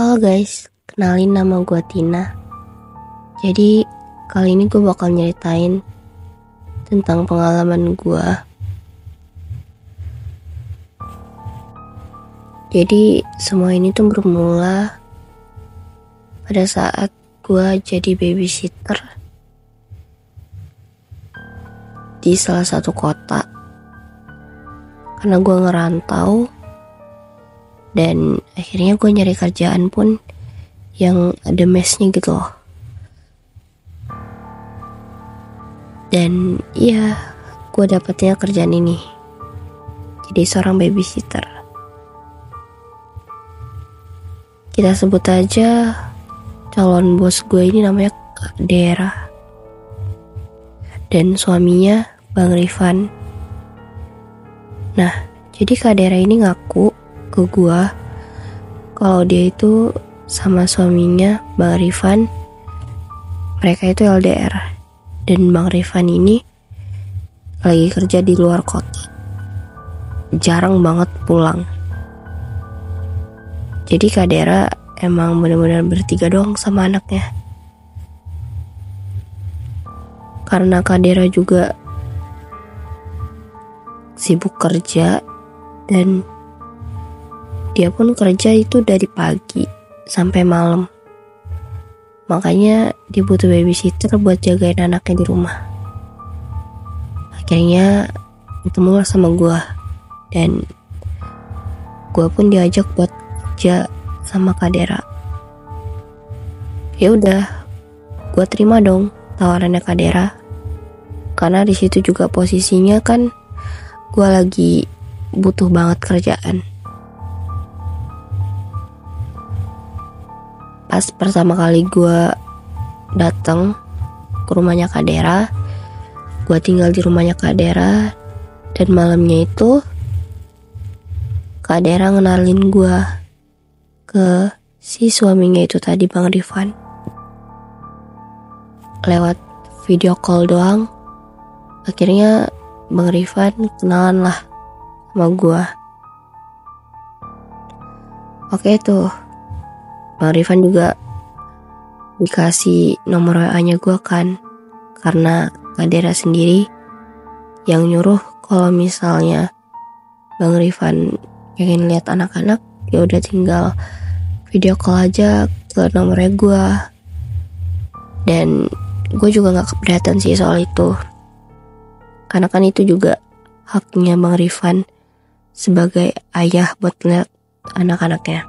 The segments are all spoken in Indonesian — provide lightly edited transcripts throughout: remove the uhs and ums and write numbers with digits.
Halo guys, kenalin nama gue Tina. Jadi kali ini gue bakal nyeritain tentang pengalaman gue. Jadi semua ini tuh bermula pada saat gue jadi babysitter di salah satu kota. Karena gue ngerantau dan akhirnya gue nyari kerjaan pun yang ada mesnya gitu loh. Dan iya, gue dapetnya kerjaan ini, jadi seorang babysitter. Kita sebut aja calon bos gue ini namanya Kak Dera, dan suaminya Bang Rifan. Nah, jadi Kak Dera ini ngaku ke gue kalau dia itu sama suaminya Bang Rifan, mereka itu LDR, dan Bang Rifan ini lagi kerja di luar kota, jarang banget pulang. Jadi Kak Dera emang benar-benar bertiga doang sama anaknya. Karena Kak Dera juga sibuk kerja dan dia pun kerja itu dari pagi sampai malam. Makanya dia butuh babysitter buat jagain anaknya di rumah. Akhirnya ketemu sama gue, dan gue pun diajak buat kerja sama Kak Dera. Ya udah, gue terima dong tawarannya Kak Dera. Karena di situ juga posisinya kan gue lagi butuh banget kerjaan. Pas pertama kali gue datang ke rumahnya Kak Dera, gue tinggal di rumahnya Kak Dera, dan malamnya itu Kak Dera ngenalin gue ke si suaminya itu tadi, Bang Rifan. Lewat video call doang, akhirnya Bang Rifan kenalan lah sama gue. Oke tuh, Bang Rifan juga dikasih nomor WA-nya gue kan, karena Kak Dera sendiri yang nyuruh kalau misalnya Bang Rifan pengen lihat anak-anak, ya udah tinggal video call aja ke nomornya gue. Dan gue juga nggak keberatan sih soal itu, karena kan itu juga haknya Bang Rifan sebagai ayah buat lihat anak-anaknya.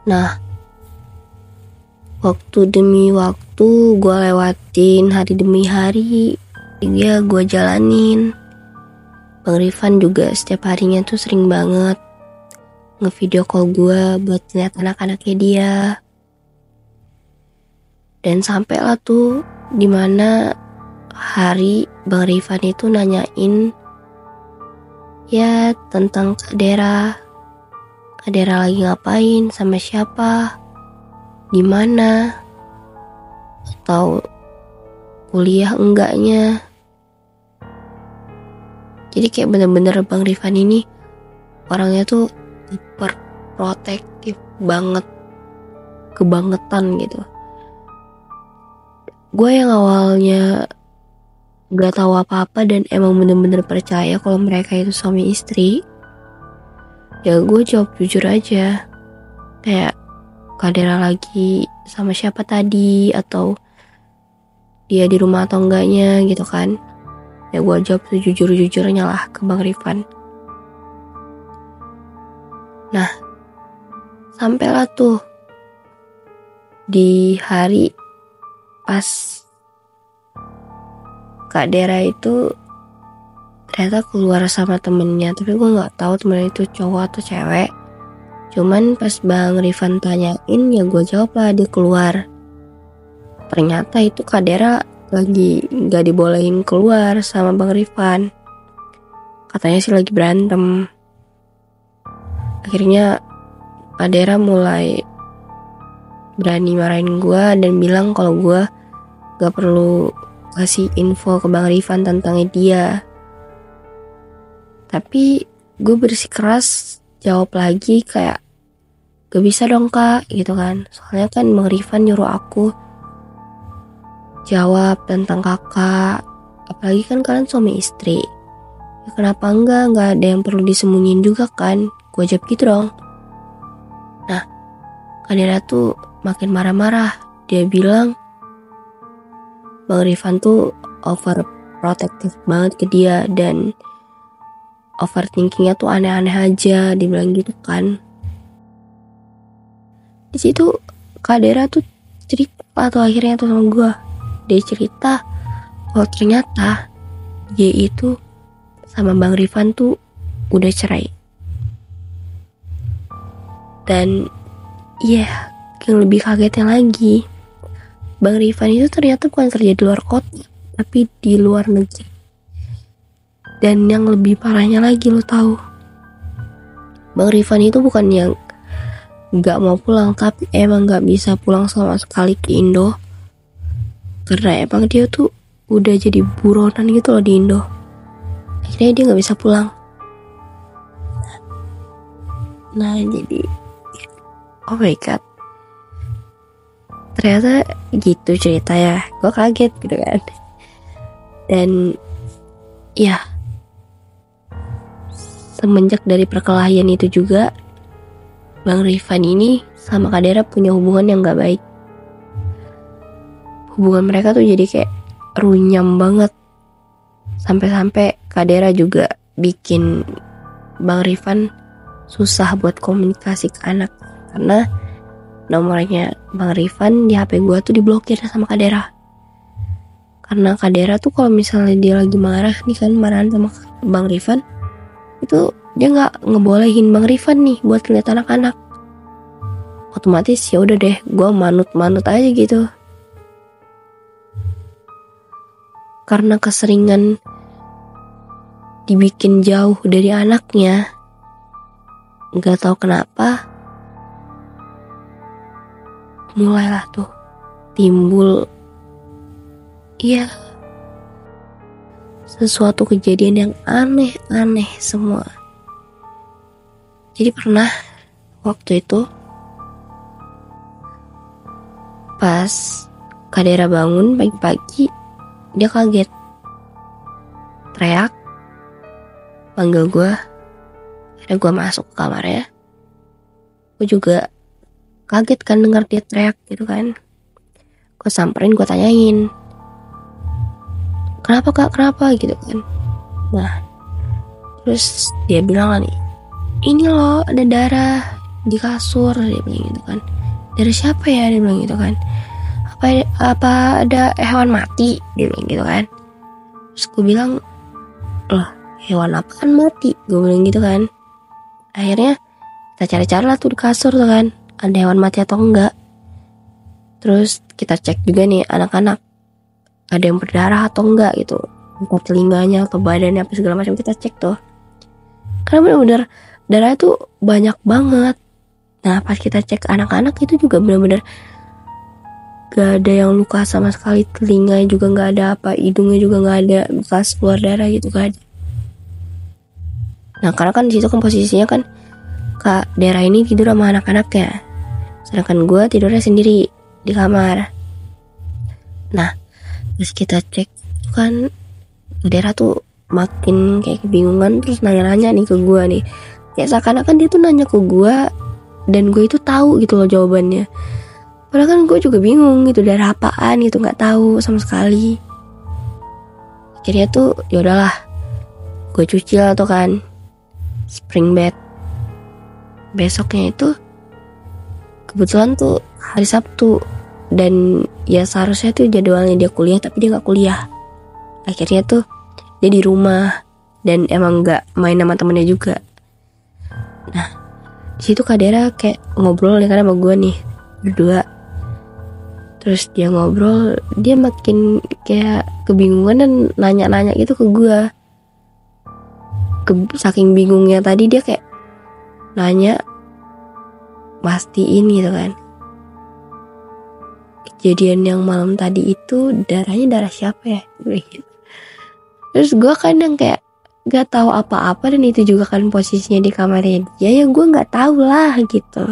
Nah, waktu demi waktu gue lewatin, hari demi hari ya gue jalanin. Bang Rifan juga setiap harinya tuh sering banget ngevideo call gue buat lihat anak-anaknya dia. Dan sampailah tuh dimana hari Bang Rifan itu nanyain ya tentang Kak Dera. Kak Dera lagi ngapain, sama siapa, di mana, atau kuliah enggaknya. Jadi kayak bener-bener Bang Rifan ini orangnya tuh super protektif banget, kebangetan gitu. Gue yang awalnya gak tahu apa-apa dan emang bener-bener percaya kalau mereka itu suami istri, ya gue jawab jujur aja, kayak Kak Dera lagi sama siapa tadi, atau dia di rumah atau enggaknya gitu kan. Ya gue jawab sejujur-jujurnya lah ke Bang Rifan. Nah, sampailah tuh di hari pas Kak Dera itu ternyata keluar sama temennya, tapi gue nggak tahu temennya itu cowok atau cewek. Cuman pas Bang Rifan tanyain, ya gue jawab lah dia keluar. Ternyata itu Kak Dera lagi nggak dibolehin keluar sama Bang Rifan. Katanya sih lagi berantem. Akhirnya Kak Dera mulai berani marahin gue dan bilang kalau gue gak perlu kasih info ke Bang Rifan tentang dia. Tapi gue bersikeras jawab lagi kayak gak bisa dong kak gitu kan. Soalnya kan Bang Rifan nyuruh aku jawab tentang kakak, apalagi kan kalian suami istri ya, kenapa nggak ada yang perlu disembunyiin juga kan. Gue jawab gitu dong. Nah Kak Dera tuh makin marah-marah. Dia bilang Bang Rifan tuh overprotective banget ke dia dan overthinkingnya tuh aneh-aneh aja, dibilang gitu kan. Di situ Kak Dera tuh cerita atau akhirnya tuh sama gue. Dia cerita kalau ternyata dia itu sama Bang Rifan tuh udah cerai. Dan iya, yang lebih kagetnya lagi, Bang Rifan itu ternyata bukan kerja di luar kota, tapi di luar negeri. Dan yang lebih parahnya lagi, lo tahu, Bang Rifan itu bukan yang gak mau pulang, tapi emang gak bisa pulang sama sekali ke Indo. Karena emang dia tuh udah jadi buronan gitu loh di Indo. Akhirnya dia gak bisa pulang. Nah jadi, oh my god, ternyata gitu cerita ya. Gue kaget gitu kan. Dan ya, semenjak dari perkelahian itu juga, Bang Rifan ini sama Kak Dera punya hubungan yang gak baik. Hubungan mereka tuh jadi kayak runyam banget. Sampai-sampai Kak Dera juga bikin Bang Rifan susah buat komunikasi ke anak. Karena nomornya Bang Rifan di HP gue tuh diblokir sama Kak Dera. Karena Kak Dera tuh kalau misalnya dia lagi marah nih kan, marahan sama Bang Rifan, itu dia gak ngebolehin Bang Rifan nih buat lihat anak-anak. Otomatis ya udah deh, gue manut-manut aja gitu. Karena keseringan dibikin jauh dari anaknya, gak tahu kenapa mulailah tuh timbul sesuatu kejadian yang aneh-aneh semua. Jadi pernah waktu itu pas Kak Dera bangun pagi-pagi, dia kaget, teriak, panggil gue. Akhirnya gue masuk ke kamarnya. Gue juga kaget kan dengar dia teriak gitu kan. Gue samperin, gue tanyain, kenapa kak, kenapa gitu kan. Nah terus dia bilang lah nih, ini loh ada darah di kasur, dia bilang gitu kan. Darah siapa ya, dia bilang gitu kan. Apa ada hewan mati, dia bilang gitu kan. Terus gue bilang, loh hewan apaan mati, gue bilang gitu kan. Akhirnya kita cari-cari lah tuh di kasur tuh kan, ada hewan mati atau enggak. Terus kita cek juga nih anak-anak, ada yang berdarah atau enggak gitu, entah telinganya atau badannya apa segala macam kita cek tuh. Karena bener-bener darahnya tuh banyak banget. Nah pas kita cek anak-anak itu juga bener-bener gak ada yang luka sama sekali, telinga juga gak ada apa, hidungnya juga gak ada bekas keluar darah gitu, gak ada. Nah karena kan disitu kan posisinya kan Kak Dera ini tidur sama anak-anaknya, sedangkan gue tidurnya sendiri di kamar. Nah terus kita cek kan Kak Dera tuh makin kayak kebingungan, terus nanya-nanya nih ke gue nih, kayak seakan-akan dia tuh nanya ke gue dan gue itu tahu gitu loh jawabannya. Padahal kan gue juga bingung gitu, darah apaan gitu, nggak tahu sama sekali. Akhirnya tuh ya udahlah, gue cuci lah tuh kan spring bed. Besoknya itu kebetulan tuh hari Sabtu, dan ya seharusnya tuh jadwalnya dia kuliah tapi dia nggak kuliah. Akhirnya tuh dia di rumah dan emang nggak main sama temennya juga. Nah di situ Kak Dera kayak ngobrol ya kan sama gue nih berdua. Terus dia ngobrol, dia makin kayak kebingungan dan nanya-nanya gitu ke gue. Saking bingungnya tadi dia kayak nanya, pastiin gitu kan, kejadian yang malam tadi itu darahnya darah siapa ya gitu. Terus gue kadang kayak gak tahu apa-apa, dan itu juga kan posisinya di kamarnya dia, ya gue gak tahu lah gitu.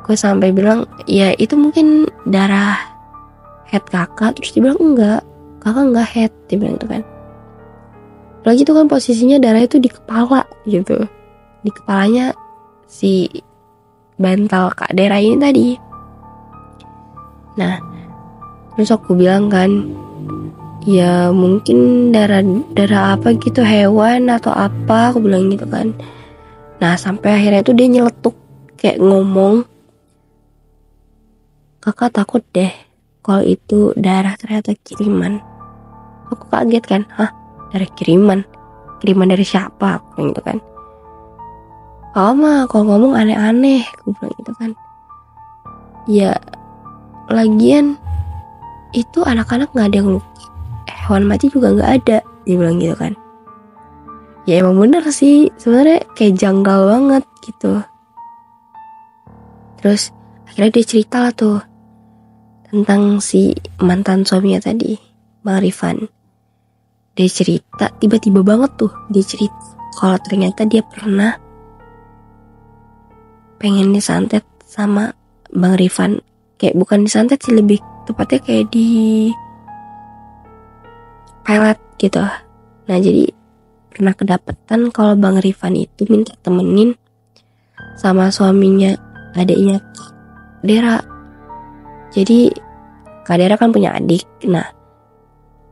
Gue sampai bilang, ya itu mungkin darah head kakak. Terus dia bilang enggak, kakak enggak head, dia bilang itu kan. Lagi itu kan posisinya darah itu di kepala gitu, di kepalanya si bantal Kak Dera ini tadi. Nah terus aku bilang kan, ya mungkin darah apa gitu, hewan atau apa, aku bilang gitu kan. Nah sampai akhirnya tuh dia nyeletuk kayak ngomong, kakak takut deh kalau itu darah ternyata kiriman. Aku kaget kan, hah, darah kiriman dari siapa, aku bilang gitu kan. Oh mah kalau ngomong aneh-aneh, aku bilang gitu kan. Ya lagian itu anak-anak gak ada yang luka, hewan mati juga gak ada, dia bilang gitu kan. Ya emang bener sih, sebenarnya kayak janggal banget gitu. Terus akhirnya dia cerita lah tuh tentang si mantan suaminya tadi, Bang Rifan. Dia cerita, tiba-tiba banget tuh dia cerita kalau ternyata dia pernah pengen disantet sama Bang Rifan. Kayak bukan disantet sih, lebih tepatnya kayak di pelet gitu. Nah jadi pernah kedapetan kalau Bang Rifan itu minta temenin sama suaminya adiknya Kak Dera. Jadi Kak Dera kan punya adik. Nah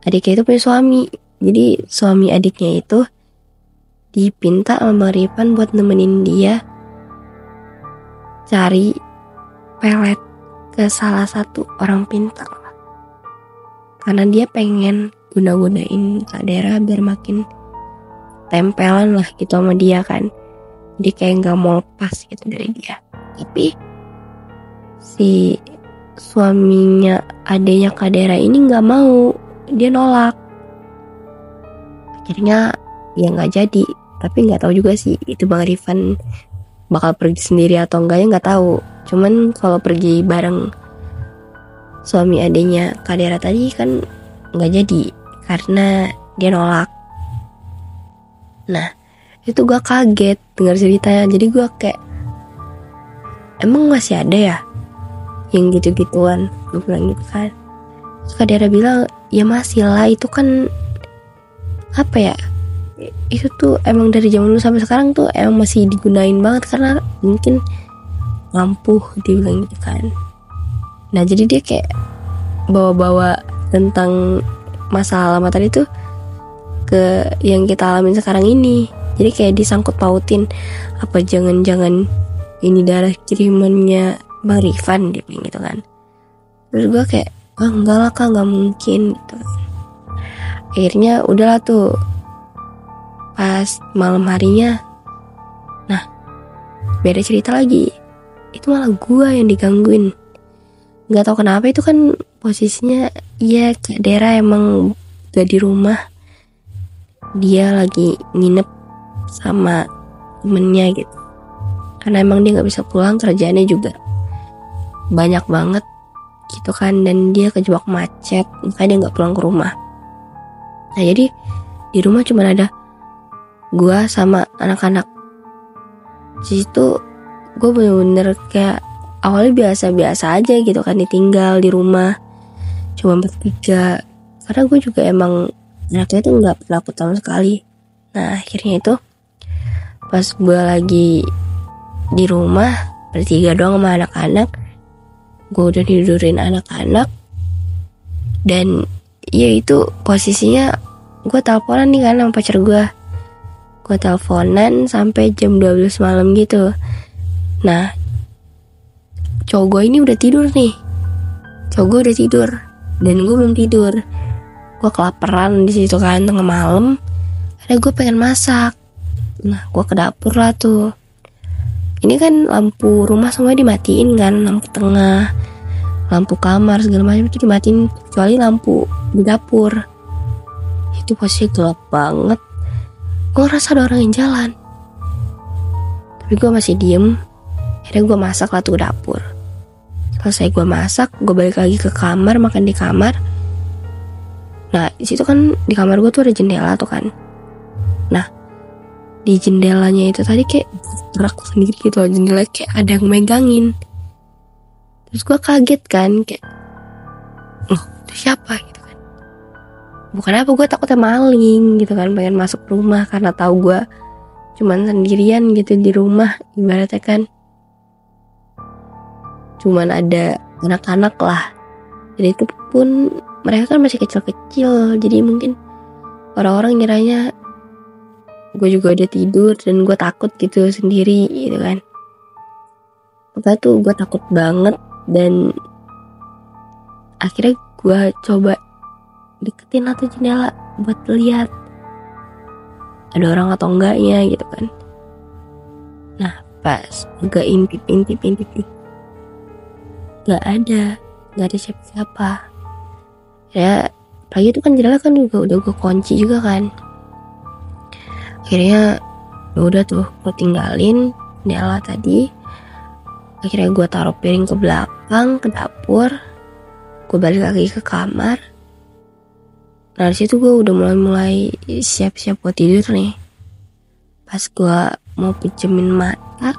adiknya itu punya suami. Jadi suami adiknya itu dipinta sama Bang Rifan buat nemenin dia cari pelet ke salah satu orang pintar. Karena dia pengen guna-gunain Kak Dera biar makin tempelan lah gitu sama dia kan. Jadi kayak gak mau lepas gitu dari dia. Tapi si suaminya adenya Kak Dera ini gak mau, dia nolak. Akhirnya ya gak jadi. Tapi gak tahu juga sih itu Bang Rifan bakal pergi sendiri atau enggaknya gak tahu. Cuman kalau pergi bareng suami adenya Kak Dera tadi kan gak jadi karena dia nolak. Nah itu gue kaget dengar ceritanya. Jadi gue kayak, emang masih ada ya yang gitu-gituan, gue bilang gitu kan. Terus Kak Dera bilang, ya masih lah, itu kan apa ya, itu tuh emang dari zaman dulu sampai sekarang tuh emang masih digunain banget karena mungkin lampuh, dia bilang gitu kan. Nah jadi dia kayak bawa-bawa tentang masalah lama tadi tuh ke yang kita alamin sekarang ini. Jadi kayak disangkut pautin, apa jangan-jangan ini darah kirimannya Bang Rifan, dia bilang gitu kan. Terus gue kayak, enggak lah Kak, gak mungkin gitu. Akhirnya udahlah tuh, pas malam harinya, nah beda cerita lagi. Itu malah gue yang digangguin. Gak tahu kenapa, itu kan posisinya ya Kak Dera emang gak di rumah, dia lagi nginep sama temennya gitu. Karena emang dia gak bisa pulang, kerjaannya juga banyak banget gitu kan. Dan dia kejebak macet, makanya dia gak pulang ke rumah. Nah jadi di rumah cuma ada gue sama anak-anak. Di situ gue bener-bener kayak awalnya biasa-biasa aja gitu kan, ditinggal di rumah cuma bertiga. Karena gue juga emang anaknya itu gak penakut sama sekali. Nah akhirnya itu pas gue lagi di rumah bertiga doang sama anak-anak, gue udah tidurin anak-anak. Dan ya itu posisinya gue teleponan nih kan sama pacar gue. Gue teleponan sampai jam 12 malam gitu. Nah cowok gue ini udah tidur nih. Cowok gue udah tidur dan gue belum tidur. Gue kelaparan di situ kan, tengah malam. Ada gue pengen masak. Nah gue ke dapur lah tuh. Ini kan lampu rumah semua dimatiin kan, lampu tengah, lampu kamar segala macam itu dimatiin, kecuali lampu di dapur. Itu posisi gelap banget. Gue ngerasa ada orang yang jalan, tapi gue masih diem. Akhirnya gue masak lah tuh ke dapur. Selesai gue masak, gue balik lagi ke kamar, makan di kamar. Nah di situ kan di kamar gue tuh ada jendela tuh kan. Nah di jendelanya itu tadi kayak gerak sendiri gitu loh, jendela kayak ada yang megangin. Terus gue kaget kan, kayak loh itu siapa gitu kan. Bukan apa, gue takutnya maling gitu kan, pengen masuk rumah karena tahu gue cuman sendirian gitu di rumah, ibaratnya kan cuman ada anak-anak lah. Dan itu pun mereka kan masih kecil-kecil, jadi mungkin orang-orang ngiranya gue juga udah tidur dan gue takut gitu sendiri gitu kan. Makanya tuh gue takut banget, dan akhirnya gue coba deketin lah tuh jendela buat lihat ada orang atau enggaknya gitu kan. Nah pas gue intip gak ada siapa-siapa ya. Pagi itu kan jendela kan juga udah gue kunci juga kan. Akhirnya ya udah tuh gue tinggalin jendela tadi. Akhirnya gue taruh piring ke belakang, ke dapur. Gue balik lagi ke kamar. Nah disitu gue udah mulai siap-siap buat tidur nih. Pas gue mau pejemin mata,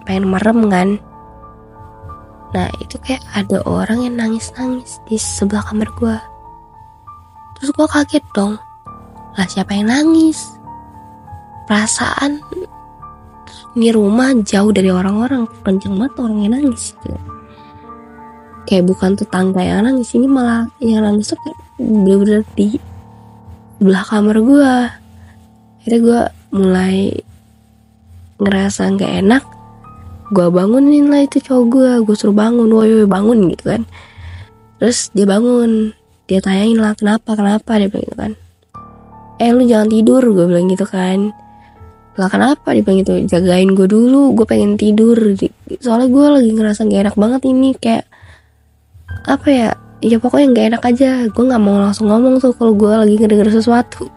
pengen merem kan. Nah itu kayak ada orang yang nangis-nangis di sebelah kamar gue. Terus gue kaget dong. Lah siapa yang nangis? Perasaan ini rumah jauh dari orang-orang, kenceng banget orang yang nangis gitu. Kayak bukan tetangga yang nangis, ini malah yang nangis tuh kayak bener-bener di sebelah kamar gue. Akhirnya gue mulai ngerasa gak enak. Gue bangunin lah itu cowok gue suruh bangun, woi bangun gitu kan. Terus dia bangun, dia tanyain lah kenapa dia bilang gitu kan. Lu jangan tidur, gue bilang gitu kan. Lah kenapa dia bilang gitu, jagain gue dulu, gue pengen tidur. Soalnya gue lagi ngerasa gak enak banget ini, kayak apa ya pokoknya gak enak aja. Gue gak mau langsung ngomong tuh kalau gue lagi ngedenger sesuatu.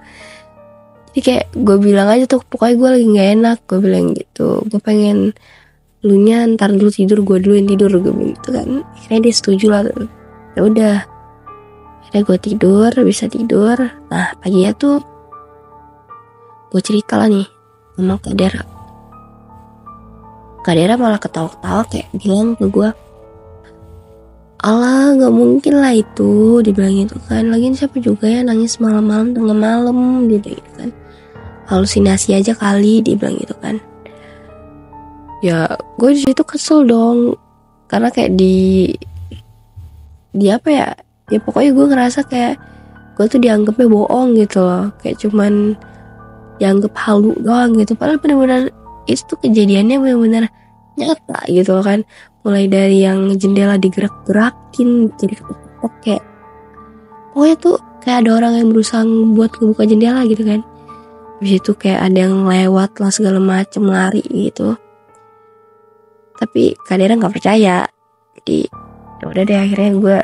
Jadi kayak gue bilang aja tuh, pokoknya gue lagi gak enak, gue bilang gitu. Gue pengen lu nya ntar dulu tidur, gue dulu yang tidur, gue bilang gitu kan. Akhirnya dia setuju lah tuh. Ya udah, akhirnya gue tidur, bisa tidur. Nah paginya tuh gue cerita lah nih sama Kak Dera. Kak Dera malah ketawa-ketawa kayak bilang ke gue, alah gak mungkin lah itu, dibilang gitu kan. Lagian siapa juga ya nangis malam-malam tengah malam, dia bilang gitu kan. Halusinasi aja kali, dia bilang gitu kan. Ya gue di situ kesel dong, karena kayak di apa ya pokoknya gue ngerasa kayak gue tuh dianggapnya bohong gitu loh, kayak cuman dianggap halu doang gitu. Padahal bener-bener itu kejadiannya bener-bener nyata gitu loh kan. Mulai dari yang jendela digerak-gerakin jadi ketok-ketok, kayak pokoknya tuh kayak ada orang yang berusaha buat ngebuka jendela gitu kan. Habis itu kayak ada yang lewat lah segala macem, lari gitu. Tapi Kak Dera gak percaya. Jadi udah deh akhirnya gue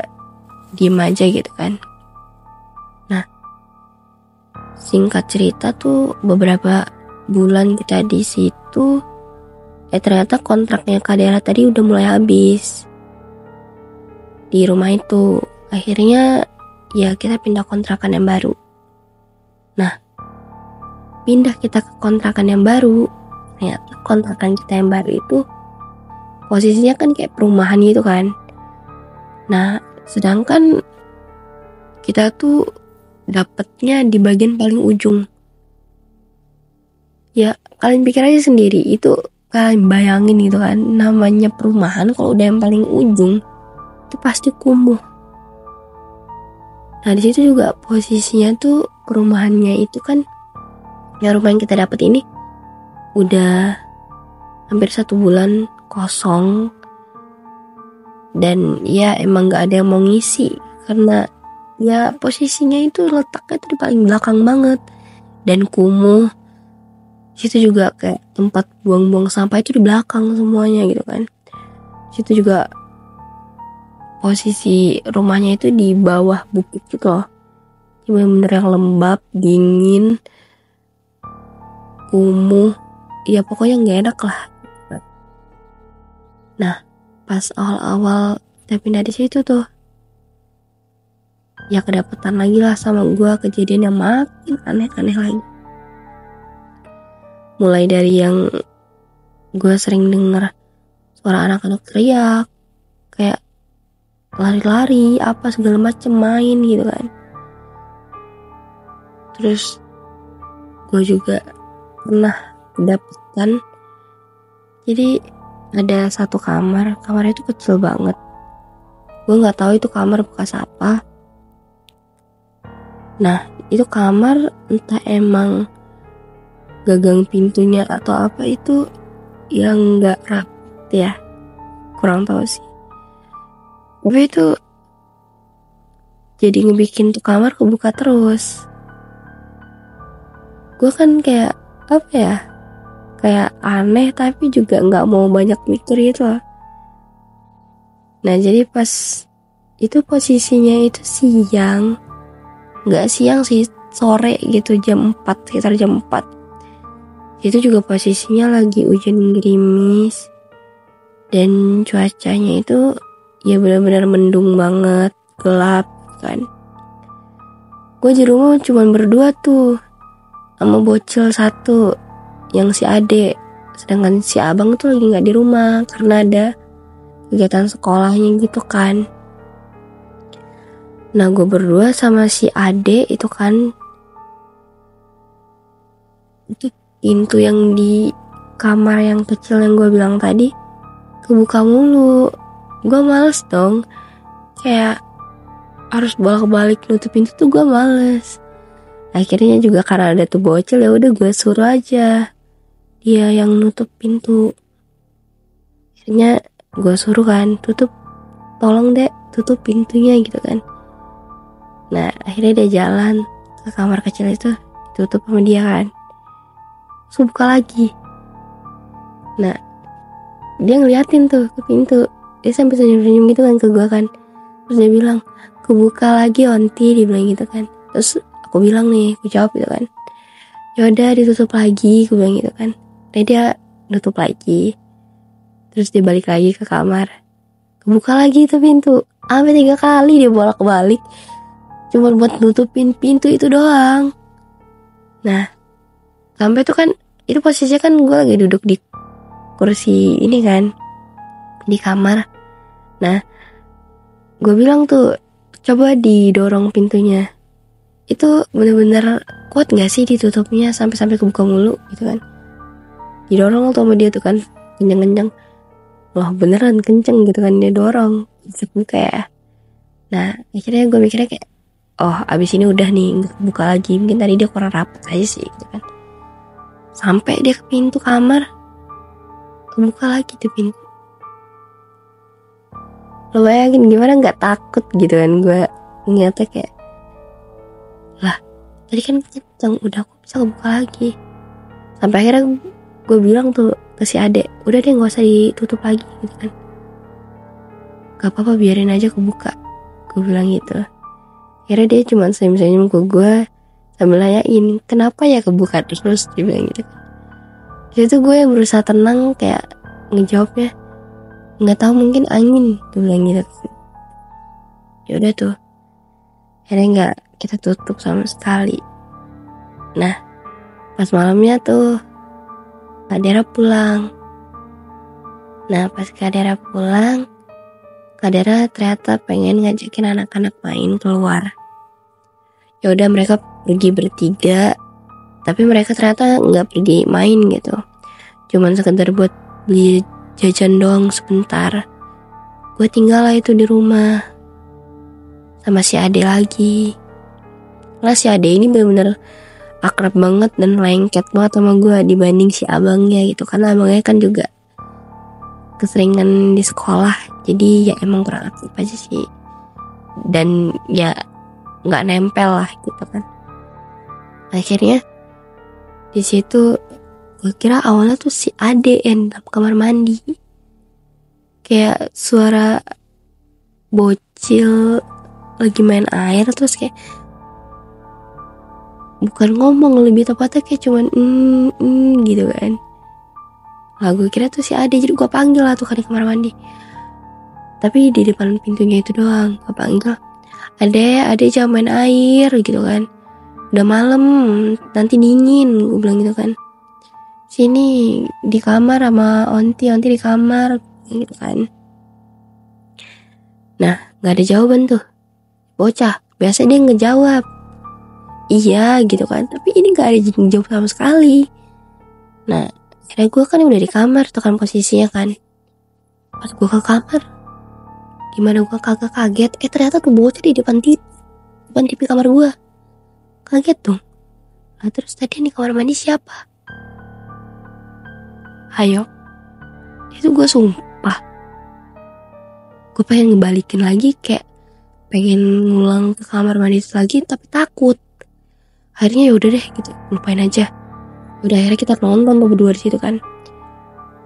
diem aja gitu kan. Nah singkat cerita tuh beberapa bulan kita di situ, ternyata kontraknya Kak Dera tadi udah mulai habis di rumah itu. Akhirnya ya kita pindah kontrakan yang baru. Nah pindah kita ke kontrakan yang baru, ternyata kontrakan kita yang baru itu posisinya kan kayak perumahan gitu kan. Nah sedangkan kita tuh dapetnya di bagian paling ujung. Ya kalian pikir aja sendiri, itu kalian bayangin gitu kan, namanya perumahan kalau udah yang paling ujung itu pasti kumuh. Nah di situ juga posisinya tuh perumahannya itu kan, ya rumah yang kita dapet ini udah hampir 1 bulan kosong. Dan ya emang gak ada yang mau ngisi, karena ya posisinya itu letaknya tuh di paling belakang banget dan kumuh. Situ juga kayak tempat buang-buang sampah itu di belakang semuanya gitu kan. Situ juga posisi rumahnya itu di bawah bukit gitu loh. Bener-bener yang lembab, dingin, kumuh, ya pokoknya gak enak lah. Nah pas awal-awal kita pindah di situ tuh, ya kedapetan lagi lah sama gue kejadian yang makin aneh-aneh lagi. Mulai dari yang gue sering denger suara anak-anak teriak, kayak lari-lari apa segala macem, main gitu kan. Terus gue juga pernah dapetkan, jadi ada satu kamar itu kecil banget. Gue nggak tahu itu kamar bekas apa. Nah itu kamar entah emang gagang pintunya atau apa itu yang nggak rapi ya, kurang tahu sih. Tapi itu jadi ngebikin tuh kamar kebuka terus. Gue kan kayak apa ya, kayak aneh tapi juga nggak mau banyak mikir gitu loh. Nah jadi pas itu posisinya itu siang, nggak siang sih, sore gitu, jam 4, sekitar jam 4. Itu juga posisinya lagi hujan gerimis dan cuacanya itu ya benar-benar mendung banget, gelap kan. Gue di rumah cuma berdua tuh sama bocil satu yang si Ade, sedangkan si abang tuh lagi nggak di rumah karena ada kegiatan sekolahnya gitu kan. Nah gue berdua sama si Ade itu kan, itu pintu yang di kamar yang kecil yang gue bilang tadi kebuka mulu. Gue males dong, kayak harus bolak-balik nutup pintu tuh gue males. Akhirnya juga karena ada tuh bocil, ya udah gue suruh aja dia yang nutup pintu. Akhirnya gue suruh kan, tutup, tolong dek tutup pintunya gitu kan. Nah akhirnya dia jalan ke kamar kecil itu, ditutup sama dia kan. Terus buka lagi. Nah dia ngeliatin tuh ke pintu, dia sampai senyum-senyum gitu kan ke gue kan. Terus dia bilang, kebuka lagi onti, dia bilang gitu kan. Terus aku bilang nih, aku jawab gitu kan, yaudah ditutup lagi, aku bilang gitu kan. Dan dia nutup lagi. Terus dia balik lagi ke kamar, kebuka lagi itu pintu. Sampai 3 kali dia bolak-balik cuma buat nutupin pintu itu doang. Nah sampai tuh kan, itu posisinya kan gue lagi duduk di kursi ini kan, di kamar. Nah gue bilang tuh, coba didorong pintunya, itu bener-bener kuat gak sih ditutupnya sampai kebuka mulu gitu kan. Didorong tuh sama dia tuh kan, kenceng-kenceng. Wah beneran kenceng gitu kan dia dorong, bisa buka ya. Nah akhirnya gue mikirnya kayak, oh abis ini udah nih gak kebuka lagi, mungkin tadi dia kurang rapat aja sih gitu kan. Sampai dia ke pintu kamar, kebuka lagi tuh pintu. Lo bayangin gimana gak takut gitu kan. Gue ngeliatnya kayak, lah tadi kan kenceng, udah kok bisa kebuka lagi. Sampai akhirnya gue bilang tuh ke si Ade, udah deh gak usah ditutup lagi gitu kan. Gak apa-apa biarin aja kebuka, gue bilang gitu. Akhirnya dia cuma senyum-senyum ke gue sambil nanyain, kenapa ya kebuka terus, dia bilang gitu. Jadi gue yang berusaha tenang kayak ngejawabnya, nggak tahu mungkin angin, dia bilang gitu. Ya udah tuh, akhirnya nggak kita tutup sama sekali. Nah pas malamnya tuh Kak Dera pulang. Nah pas Kak Dera pulang, Kak Dera ternyata pengen ngajakin anak-anak main keluar. Ya udah mereka pergi bertiga, tapi mereka ternyata nggak pergi main gitu, cuman sekedar buat beli jajan doang sebentar. Gue tinggal lah itu di rumah sama si Ade lagi. Lah si Ade ini bener-bener akrab banget dan lengket banget sama gue dibanding si abangnya gitu, karena abangnya kan juga keseringan di sekolah, jadi ya emang kurang aktif aja sih, dan ya nggak nempel lah gitu kan. Akhirnya di situ gue kira awalnya tuh si Ade yang dalam kamar mandi, kayak suara bocil lagi main air, terus kayak bukan ngomong, lebih tepatnya kayak cuman gitu kan. Lah gue kira tuh si Ade, jadi gue panggil lah tuh kan di kamar mandi, tapi di depan pintunya itu doang gue panggil, Ade jangan main air gitu kan, udah malam nanti dingin, gue bilang gitu kan. Sini di kamar sama Onti di kamar gitu kan. Nah gak ada jawaban tuh. Bocah biasa dia ngejawab iya gitu kan, tapi ini gak ada jawab sama sekali. Nah akhirnya gue kan udah di kamar tuh kan posisinya kan. Pas gue ke kamar, gimana gue kagak kaget, ternyata tuh bocah di depan TV kamar gue. Kaget dong. Nah terus tadi nih kamar mandi siapa? Ayo. Itu gue sumpah, gue pengen ngebalikin lagi, kayak pengen ngulang ke kamar mandi lagi, tapi takut. Akhirnya ya udah deh gitu, lupain aja. Udah akhirnya kita nonton tuh berdua di situ kan.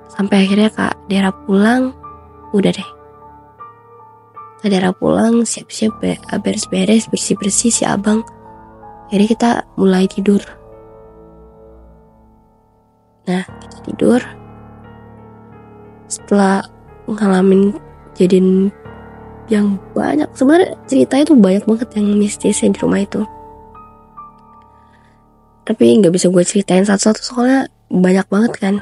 Sampai akhirnya Kak Dera pulang, udah deh. Kak Dera pulang, siap-siap beres-beres, bersih-bersih si abang. Akhirnya kita mulai tidur. Nah kita tidur. Setelah ngalamin kejadian yang banyak, sebenarnya ceritanya tuh banyak banget yang mistisnya di rumah itu, tapi nggak bisa gue ceritain satu-satu soalnya banyak banget kan.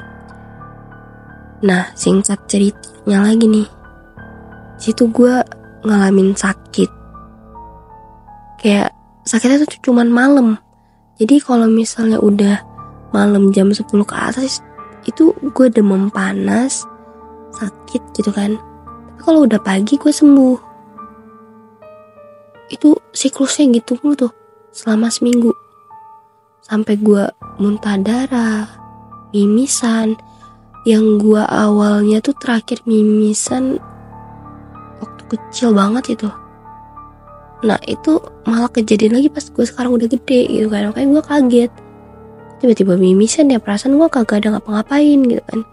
Nah singkat ceritanya lagi nih, situ gue ngalamin sakit. Kayak sakitnya tuh cuman malam. Jadi kalau misalnya udah malam jam 10 ke atas, itu gue demam panas, sakit gitu kan. Tapi kalau udah pagi gue sembuh. Itu siklusnya gitu mulu tuh selama seminggu. Sampai gue muntah darah, mimisan. Yang gue awalnya tuh terakhir mimisan waktu kecil banget itu. Nah itu malah kejadian lagi pas gue sekarang udah gede gitu kan. Makanya gue kaget, tiba-tiba mimisan ya, perasaan gue kagak ada ngapa-ngapain gitu kan.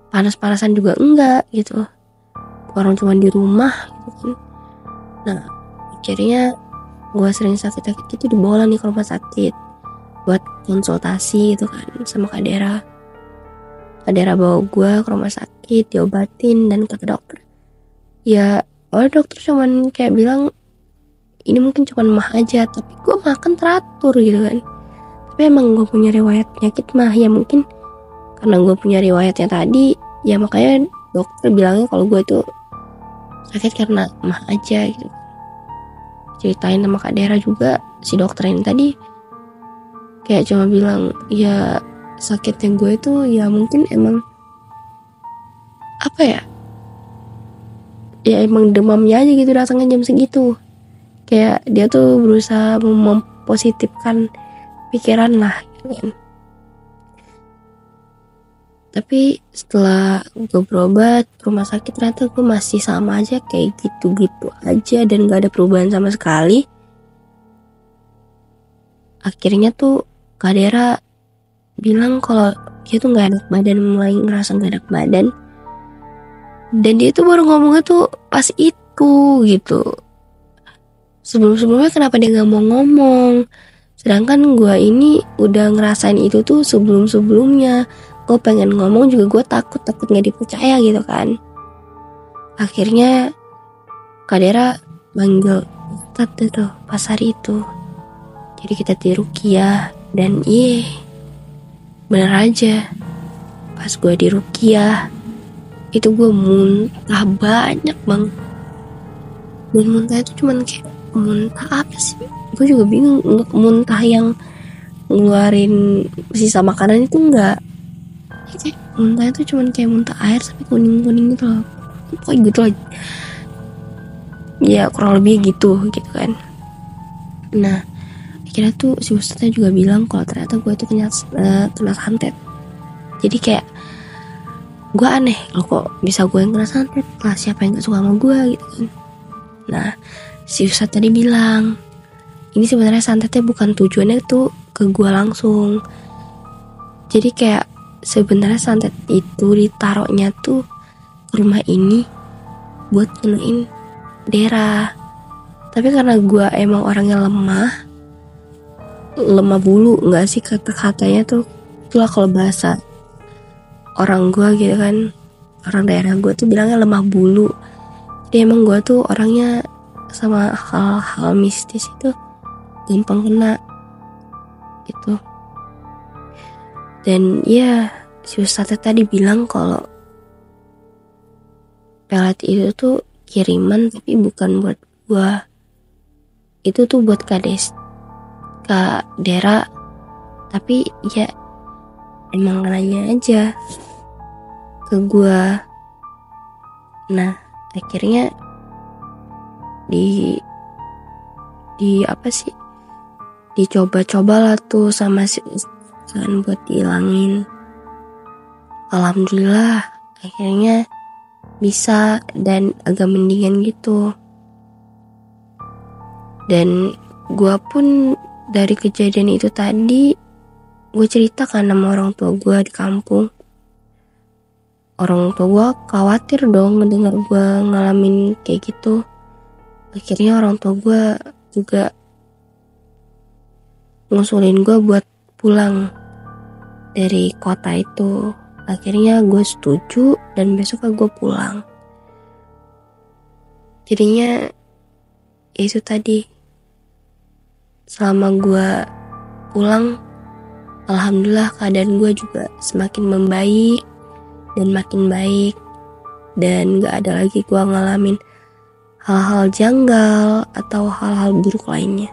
Panas-panasan juga enggak gitu, orang cuma di rumah gitu kan. Nah akhirnya gue sering sakit-sakit gitu dibawa nih ke rumah sakit buat konsultasi gitu kan sama Kak Dera. Kak Dera bawa gue ke rumah sakit, diobatin, dan kata dokter, ya dokter cuman kayak bilang ini mungkin cuman mah aja, tapi gue makan teratur gitu kan. Tapi emang gue punya riwayat penyakit mah, ya mungkin karena gue punya riwayatnya tadi, ya makanya dokter bilangnya kalau gue itu sakit karena mah aja gitu. Ceritain sama Kak Dera juga, si dokter ini tadi kayak cuma bilang ya sakitnya gue itu ya mungkin emang apa ya emang demamnya aja gitu datangnya jam segitu. Kayak dia tuh berusaha mempositifkan pikiran lah gitu kan. Tapi setelah gue berobat rumah sakit, ternyata gue masih sama aja, kayak gitu-gitu aja dan gak ada perubahan sama sekali. Akhirnya tuh Kak Dera bilang kalau dia tuh gak enak badan, mulai ngerasa gak enak badan. Dan dia tuh baru ngomongnya tuh pas itu gitu. Sebelum-sebelumnya kenapa dia gak mau ngomong, sedangkan gue ini udah ngerasain itu tuh sebelum-sebelumnya. Gue pengen ngomong juga gue takut gak dipercaya gitu kan. Akhirnya Kak Dera manggil Ustadz tuh pas hari itu. Jadi kita diruqyah, dan bener aja, pas gue diruqyah itu gue muntah banyak banget. Dan muntah itu cuman kayak muntah apa sih, gue juga bingung. Untuk muntah yang ngeluarin sisa makanan itu enggak, kayak muntah itu cuman kayak muntah air tapi kuning-kuning gitu loh, pokoknya gitu lah ya, kurang lebih gitu kan. Nah akhirnya tuh si ustadznya juga bilang kalau ternyata gue itu kena santet. Jadi kayak gue aneh loh, kok bisa gue yang kena santet lah, siapa yang gak suka sama gue gitu kan. Nah si ustadz tadi bilang ini sebenarnya santetnya bukan tujuannya tuh ke gue langsung. Jadi kayak sebenarnya santet itu ditaruhnya tuh ke rumah ini buat ngenain Dera. Tapi karena gue emang orangnya lemah bulu, nggak sih kata-katanya tuh, itulah kalau bahasa orang gue gitu kan, orang daerah gue tuh bilangnya lemah bulu. Jadi emang gue tuh orangnya sama hal-hal mistis itu gampang kena gitu. Dan ya si ustadz tadi bilang kalau pelet itu tuh kiriman tapi bukan buat gue. Itu tuh buat Kak Dera, tapi ya emang nanya aja ke gue. Nah akhirnya dicoba-coba lah tuh sama si Ustaz buat dihilangin. Alhamdulillah akhirnya bisa dan agak mendingan gitu. Dan gue pun dari kejadian itu tadi, gue ceritakan sama orang tua gue di kampung. Orang tua gue khawatir dong ngedengar gue ngalamin kayak gitu. Akhirnya orang tua gue juga ngusulin gue buat pulang dari kota itu. Akhirnya gue setuju dan besok gue pulang. Jadinya itu tadi, selama gue pulang, alhamdulillah keadaan gue juga semakin membaik dan makin baik. Dan gak ada lagi gue ngalamin hal-hal janggal atau hal-hal buruk lainnya.